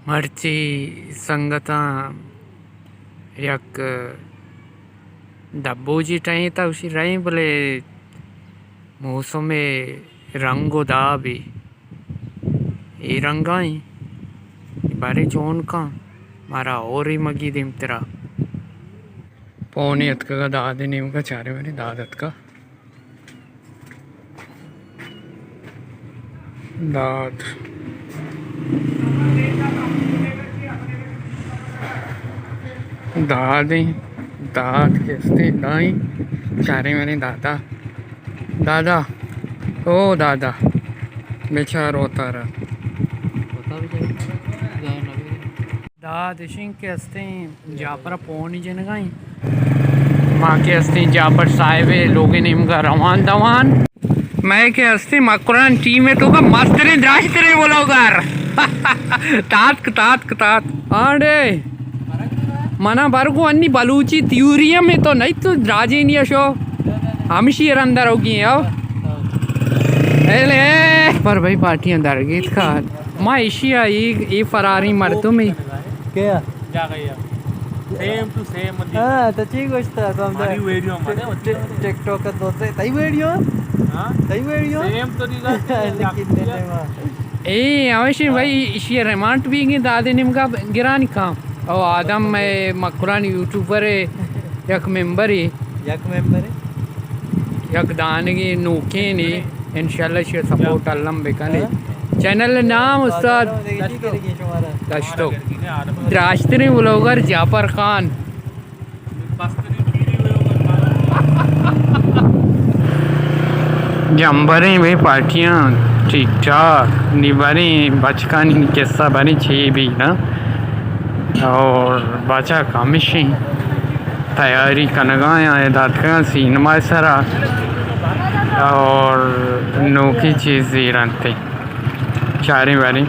मर्ची संगता यक दब्बूजी टाइम था उसी रही बोले मौसम में रंगो दा भी ये रंगा ही बारे चोन का मारा और ही मगी दिम तेरा पौनी अतका का दाद नीम का चारे मेरी दादत का दाद दादी दाद कैसे दाई चारे मेरे दादा दादा ओ दादा बेचार होता रहा दाद के हस्ते जा पर पौनी जन गई माँ के हस्ते जा पर साहिबे लोग निमगा रवान दवान मैं के हस्ते मकुरान टीम में तो का मस्त रे द्राश तेरे बोलो कर तात आड़े मना बरगो अन्नी बलूची त्यूरिया में तो नहीं तो राजेनिया शो हमेशा अंदर होगी अब पर भाई पार्टी अंदर गई था माँ एशिया ये फरारी मरतों में क्या जा गई सेम टू सेम हाँ तो ठीक होता तो हम हमारी वीडियो मध्ये टिकटॉक का दोस्त तई वीडियो हां तई वीडियो सेम तो ए अवश्य भाई एशिया रेमांट भी गे दादे निमका गिरानी काम और आदम मैं मकुरान यूट्यूबर है यक मेंबर है यक दानगी नोके ने इंशाल्लाह शे सपोर्ट अल्लम बेकने चैनल नाम उस्ताद दश्तो द्राश्तरी व्लॉगर जाफर खान जम्बरे में पार्टियाँ ठीक ठाक निबारी बचकानी किस्सा बनी छे भी ना और बचा कामिशी तैयारी कनगाया दाद का सिनेमा सरा और नोकी चीज़ रंते चारे बारी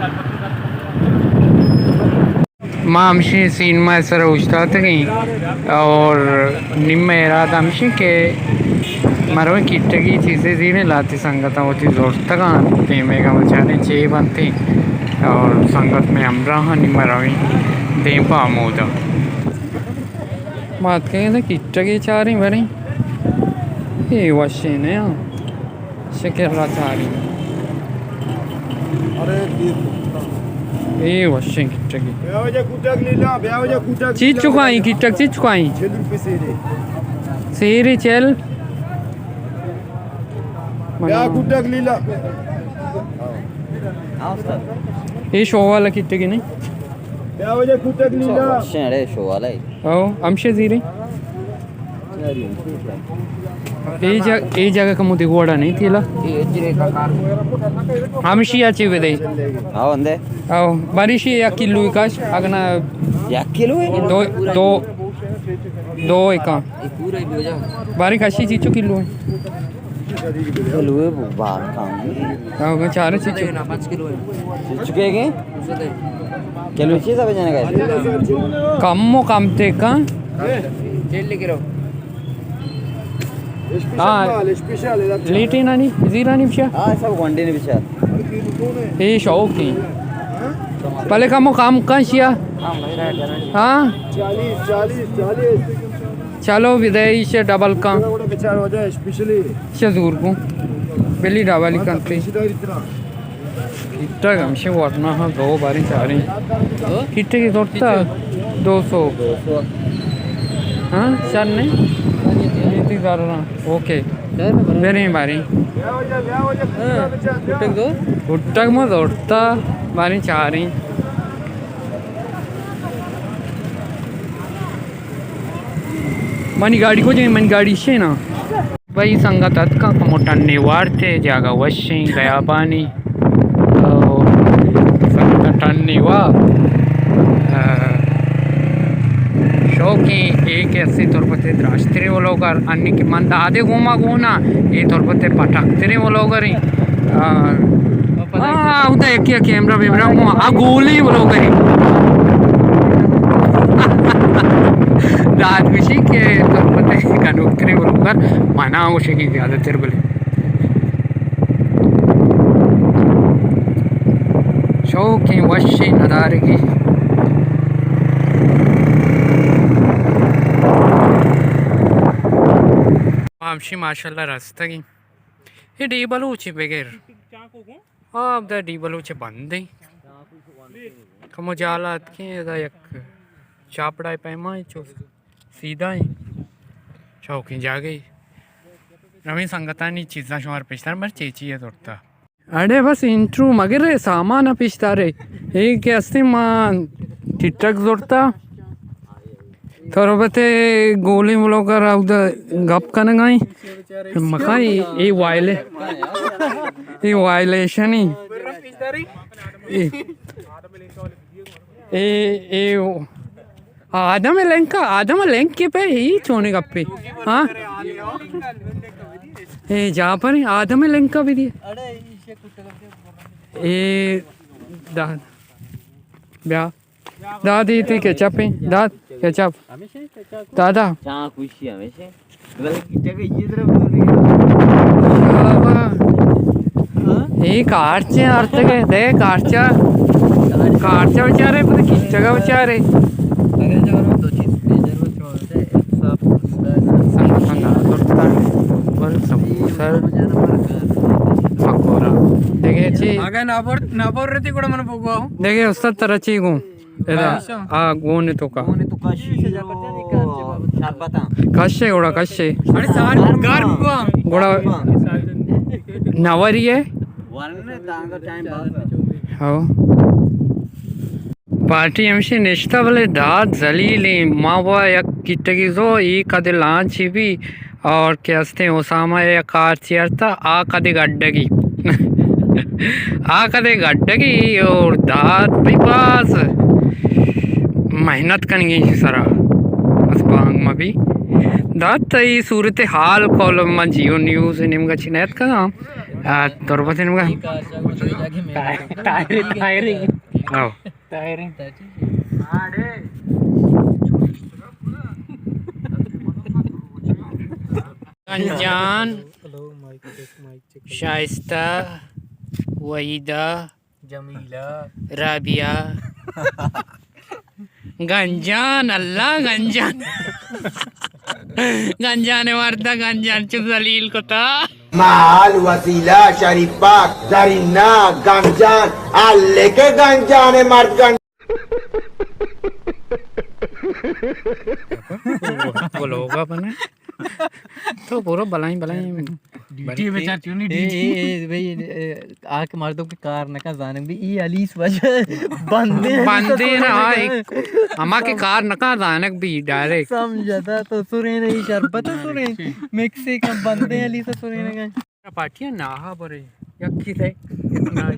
माँ हमशी सिनेमा सरा उछता गई और निम्न इरादा हमशी के मरवे किट्टगी चीज़ें जीने लाती संगत होती दोस्त का तेमे का बचाने चे बनते और संगत में हमरा निम्न देपा मोदा बात कहें तो किट्टगी चारी भरी ये वशे ने शकेरा चारी ये वशे किट्टगी चीज चुकाई किट्टक चीज चुकाई सेरे चल ये शो वाला किट्टगी नहीं आओ अंशे जीरे ये जगह का मुझे गोड़ा नहीं थीला हमशी अच्छी विदे आओ बारिश या किलो विकास अगना या किलो है दो एक बारिश अच्छी चीज़ों किलो है किलो है वो बाहर काम आओ मैं चार चीज़ों 5 किलो है चुके के किलो चीज़ अब जाने का कम थे का जेल लेके रहो हाँ लेटी नानी जीरा नहीं बिचा हाँ सब वनडे ने बिचा ये शौक की पहले काम कहाँ शिया हाँ 40 चलो विदय से डबल का विचार हो जाए स्पेशली शजूर को पहली डबल करते किट्टा हमसे वरना हाँ 2 बारी चारी किट्टे की तोड़ता 200 हाँ चार नहीं ओके मेरी बारी गुट्टक में दौड़ता बारी चारी मनी गाड़ी को जाए मन गाड़ी से ना भाई संगत का मोटा नेवार थे जागा वशी गया पानी टन्नीवा शौकी एक ऐसे तौर पर द्राश्तरे वो लोग अन्य के मन आधे घूमा घूना ये तौर पर पटकते वो लोग उधर एक कैमरा वेमरा आ गोली वो लोग रात विशी के तौर पर कनोक्तरे वो लोग मना उसे की ज़्यादा तेरे बोले शौक वशी नदारगी आमशी माशाल्लाह रास्ता की ये डी बलूची बगैर अब दा डी बलूचे बंद है कमो जालात के दा एक चापड़ा पैमा चो सीधा ही शौकी जा गई रवी संगतानी चीज़ा शुमार पिछतार मर चेची है तोड़ता अरे बस इंट्रू मगर सामान पिछतारे एक अस्ते मां टिटक जोड़ता थोड़ा गोली मुलो कर गप करने गई मकाई ये वायलेशन ही आदम लैंक के पे ही छोने गप्पे हाँ ए जहाँ पर आदम लैंक का भी दिए ए दाद ब्याह दादी थी केचप है दाद केचप दादा जहाँ खुशी हमेशा ये तरफ बोल रही है ये कार्चे अर्थ के दे कार्चा बेचारे पता किस जगह बेचारे अगर जो दो चीज मेजर वो छोड़ते हैं एक देखिए उस्ताद तरची को गोने तो का कश्शे गोड़ा कश्शे गोड़ा नवरी है पार्टी एमसी निष्ठा वाले दाद जलीली मावा या किटगी जो ई कदे लांची भी और कैसे ओसामा या कार चेरता आ कदे गड्डगी आ कदे गड्डगी और दाद भी पास मेहनत करेंगे सरा बस बांग में भी दाद तई सूरत हाल कॉलम में जियो न्यूज़ निम्गा चिन्हत का तोरबत निम्गा टायरिंग आओ गंजान शाइस्ता वहीदा जमीला राबिया गंजान अल्लाह गंजान गंजान वारदा गंजान चुप जलील को था Mahal, wasila, sharifak, zarina, ganjan, alle ke ganjane margan. वो लोगा बना तो पूरा बलाई डी बेचार चुनी डी भाई आके मर्दों के कार न का जाने भी ये अलीस वजह बंदे ना अम्मा के कार न का जाने भी डायरेक्ट समझता तो सुरेन ही शरबत सुरेन मेक्सिकन बंदे अलीस सुरेन का पार्टियां नाहा बरे यक्की थे नाई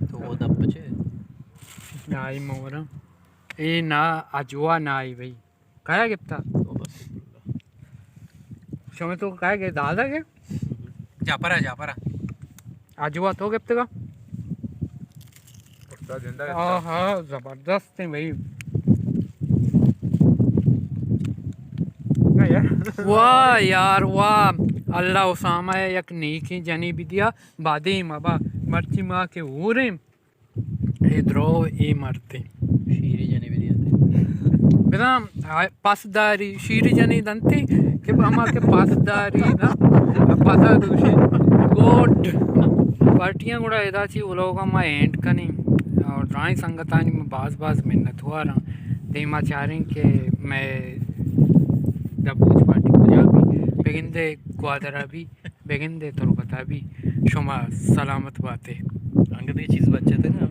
तो वो दब बचे नाई मोरा ए ना अजवा नाई भाई काया गिफ्ता शमे तो काय के दादा के जापरा अजवा तो गिफ्त का हाँ जबरदस्त है भाई वाह यार वाह अल्लाह उसामा है एक नीकी जनी भी दिया बादे माबा मर्ची माँ के ऊरे इधरो ये मरते शीरी जने भी दिया बेटा पासदारी शीरी जनी दंती के अमा के पासदारी ना पासा दूसरे गोड पार्टियां गुड़ा इधर ची वो लोग अमा एंड कनी और ड्राइंग संगतानी में बाज मेहनत हुआ रहा ते माँ चाह रही कि मैं डबूज पार्टी को जा भी बेगिंदे ग्वादरा भी बेगिंदे तुरबता भी शुमा सलामत बातें अंगद ये चीज़ बच्चे थे ना